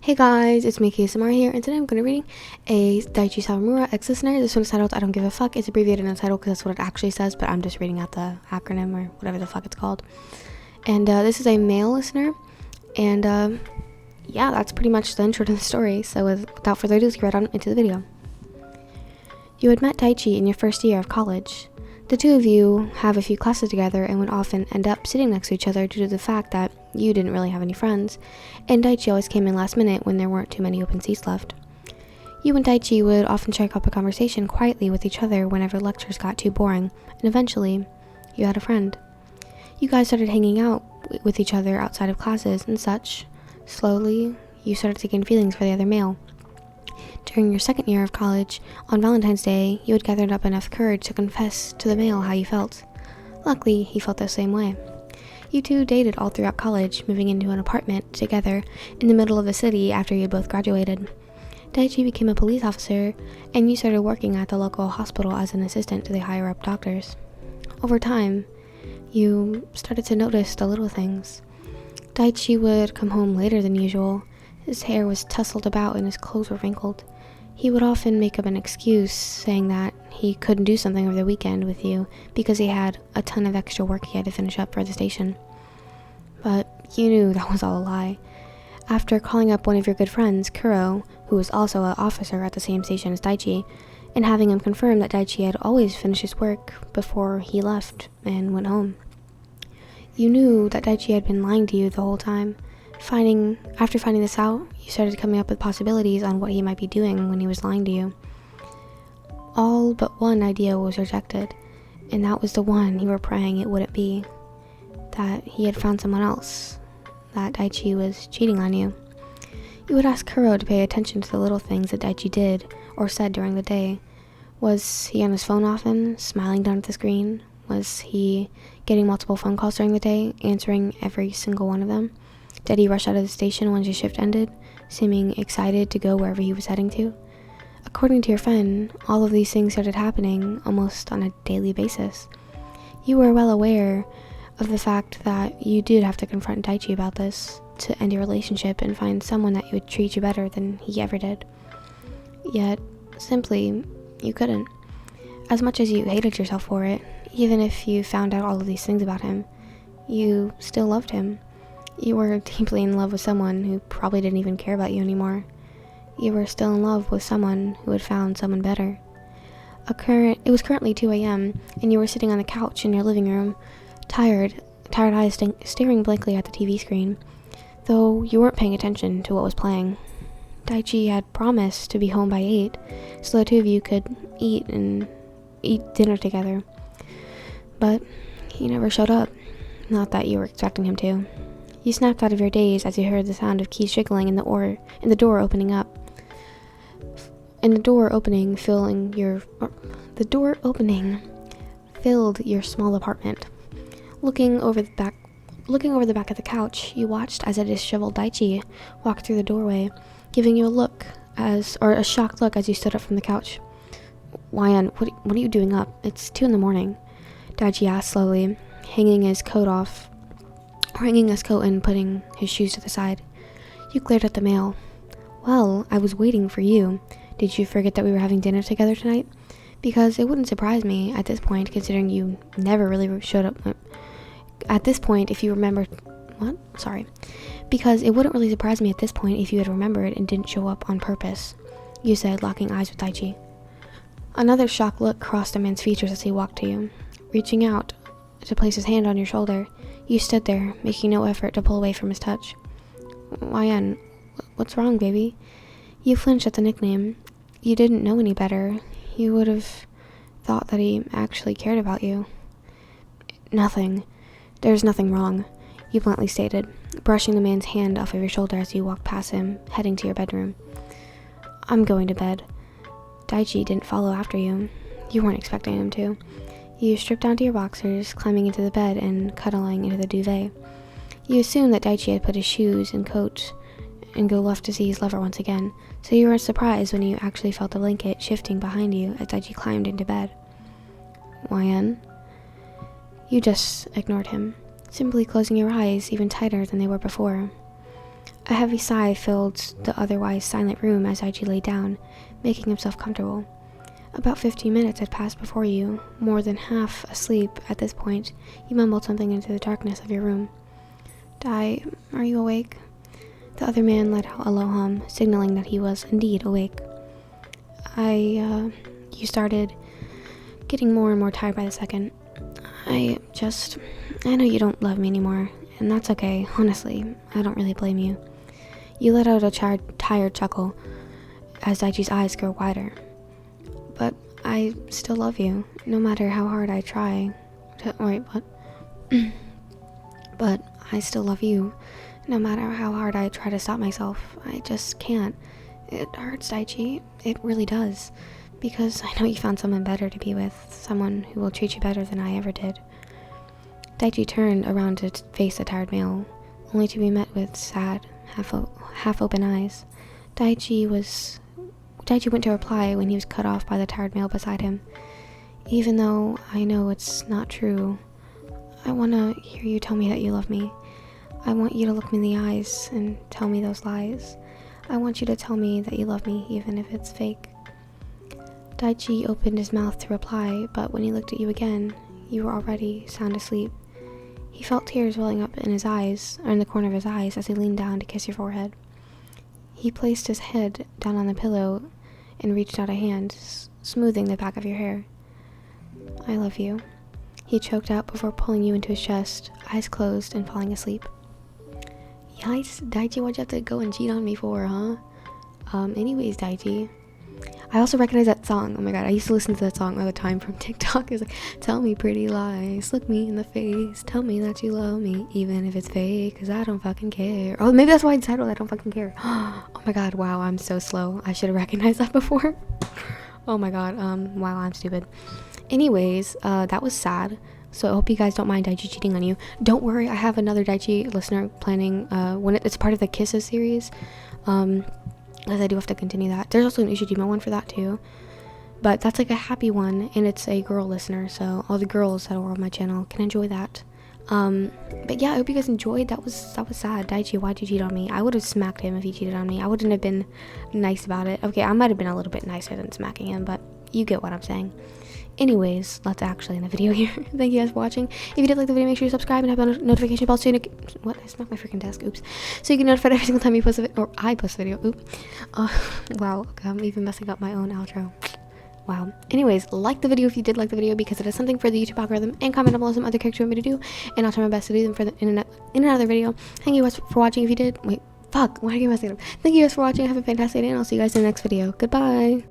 Hey guys, it's me, Haikyuu Fanfiction here, and today I'm going to be reading a Daichi Sawamura ex-listener. This one's titled I Don't Give a Fuck. It's abbreviated in the title because that's what it actually says, but I'm just reading out the acronym or whatever the fuck it's called. And this is a male listener, and yeah, that's pretty much the intro to the story. So without further ado, let's get right on into the video. You had met Daichi in your first year of college. The two of you have a few classes together and would often end up sitting next to each other due to the fact that you didn't really have any friends, and Daichi always came in last minute when there weren't too many open seats left. You and Daichi would often strike up a conversation quietly with each other whenever lectures got too boring, and eventually, you had a friend. You guys started hanging out with each other outside of classes and such. Slowly, you started to gain feelings for the other male. During your second year of college, on Valentine's Day, you had gathered up enough courage to confess to the male how you felt. Luckily, he felt the same way. You two dated all throughout college, moving into an apartment together in the middle of the city after you had both graduated. Daichi became a police officer, and you started working at the local hospital as an assistant to the higher-up doctors. Over time, you started to notice the little things. Daichi would come home later than usual. His hair was tousled about and his clothes were wrinkled. He would often make up an excuse, saying that he couldn't do something over the weekend with you because he had a ton of extra work he had to finish up for the station. But you knew that was all a lie. After calling up one of your good friends, Kuro, who was also an officer at the same station as Daichi, and having him confirm that Daichi had always finished his work before he left and went home. You knew that Daichi had been lying to you the whole time. After finding this out, you started coming up with possibilities on what he might be doing when he was lying to you. All but one idea was rejected, and that was the one you were praying it wouldn't be. That he had found someone else. That Daichi was cheating on you. You would ask Kuro to pay attention to the little things that Daichi did or said during the day. Was he on his phone often, smiling down at the screen? Was he getting multiple phone calls during the day, answering every single one of them? Did he rush out of the station once his shift ended, seeming excited to go wherever he was heading to? According to your friend, all of these things started happening almost on a daily basis. You were well aware of the fact that you did have to confront Daichi about this to end your relationship and find someone that would treat you better than he ever did. Yet, simply, you couldn't. As much as you hated yourself for it, even if you found out all of these things about him, you still loved him. You were deeply in love with someone who probably didn't even care about you anymore. You were still in love with someone who had found someone better. It was currently 2 a.m., and you were sitting on the couch in your living room, tired eyes staring blankly at the TV screen, though you weren't paying attention to what was playing. Daichi had promised to be home by 8, so the two of you could eat dinner together. But he never showed up. Not that you were expecting him to. You snapped out of your daze as you heard the sound of keys jiggling and the door opening up. And the door opening filled your small apartment. Looking over the back of the couch, you watched as a disheveled Daichi walked through the doorway, giving you a shocked look as you stood up from the couch. Wyan, what are you doing up? It's 2 a.m, Daichi asked slowly, hanging his coat and putting his shoes to the side. You glared at the mail. Well, I was waiting for you. Did you forget that we were having dinner together tonight? Because it wouldn't surprise me at this point, considering you never really showed up. At this point, if you remembered... What? Sorry. Because it wouldn't really surprise me at this point if you had remembered and didn't show up on purpose, you said, locking eyes with Daichi. Another shocked look crossed the man's features as he walked to you. Reaching out to place his hand on your shoulder, you stood there, making no effort to pull away from his touch. Wyan, what's wrong, baby? You flinched at the nickname. You didn't know any better. You would have thought that he actually cared about you. Nothing. There's nothing wrong, you bluntly stated, brushing the man's hand off of your shoulder as you walked past him, heading to your bedroom. I'm going to bed. Daichi didn't follow after you. You weren't expecting him to. You stripped down to your boxers, climbing into the bed and cuddling into the duvet. You assumed that Daichi had put his shoes and coat and go left to see his lover once again, so you weren't surprised when you actually felt the blanket shifting behind you as Daichi climbed into bed. Wyan? You just ignored him, simply closing your eyes even tighter than they were before. A heavy sigh filled the otherwise silent room as Daichi lay down, making himself comfortable. About 15 minutes had passed before you, more than half asleep at this point. You mumbled something into the darkness of your room. Dai, are you awake? The other man let out a low hum, signaling that he was indeed awake. You started getting more and more tired by the second. I know you don't love me anymore, and that's okay, honestly. I don't really blame you. You let out a tired chuckle as Daichi's eyes grew wider. But I still love you, no matter how hard I try. Wait, what? But I still love you, no matter how hard I try to stop myself. I just can't. It hurts, Daichi. It really does. Because I know you found someone better to be with, someone who will treat you better than I ever did. Daichi turned around to face the tired male, only to be met with sad, half-open eyes. Daichi went to reply when he was cut off by the tired male beside him. Even though I know it's not true, I want to hear you tell me that you love me. I want you to look me in the eyes and tell me those lies. I want you to tell me that you love me, even if it's fake. Daichi opened his mouth to reply, but when he looked at you again, you were already sound asleep. He felt tears welling up in his eyes, or in the corner of his eyes, as he leaned down to kiss your forehead. He placed his head down on the pillow and reached out a hand, smoothing the back of your hair. I love you, he choked out before pulling you into his chest, eyes closed and falling asleep. Yikes, Daichi, what'd you have to go and cheat on me for, huh? Anyways, Daichi. I also recognize that song. Oh my god, I used to listen to that song all the time from TikTok. It's like, tell me pretty lies, look me in the face, tell me that you love me, even if it's fake, cause I don't fucking care. Oh, maybe that's why I titled I don't fucking care. Oh my god, wow, I'm so slow. I should have recognized that before. Oh my god, wow, I'm stupid. Anyways, that was sad. So I hope you guys don't mind Daichi cheating on you. Don't worry, I have another Daichi listener planning when it's part of the Kisses series. As I do have to continue that. There's also an Ishijima one for that too. But that's like a happy one, and it's a girl listener, so all the girls that are on my channel can enjoy that. But yeah, I hope you guys enjoyed. That was sad. Daichi, why'd you cheat on me? I would have smacked him if he cheated on me. I wouldn't have been nice about it. Okay, I might have been a little bit nicer than smacking him, but you get what I'm saying. Anyways, let's actually end the video here. Thank you guys for watching. If you did like the video, make sure you subscribe and have a notification bell so you what? I smacked my freaking desk. Oops. So you get notified every single time you post a video, or I post a video. Oops. Wow. Okay, I'm even messing up my own outro. Wow. Anyways, like the video if you did like the video, because it is something for the YouTube algorithm, and comment down below some other characters you want me to do, and I'll try my best to do them for in another video. Thank you guys for watching. If you did, wait, fuck, why are you messing up? Thank you guys for watching. Have a fantastic day, and I'll see you guys in the next video. Goodbye.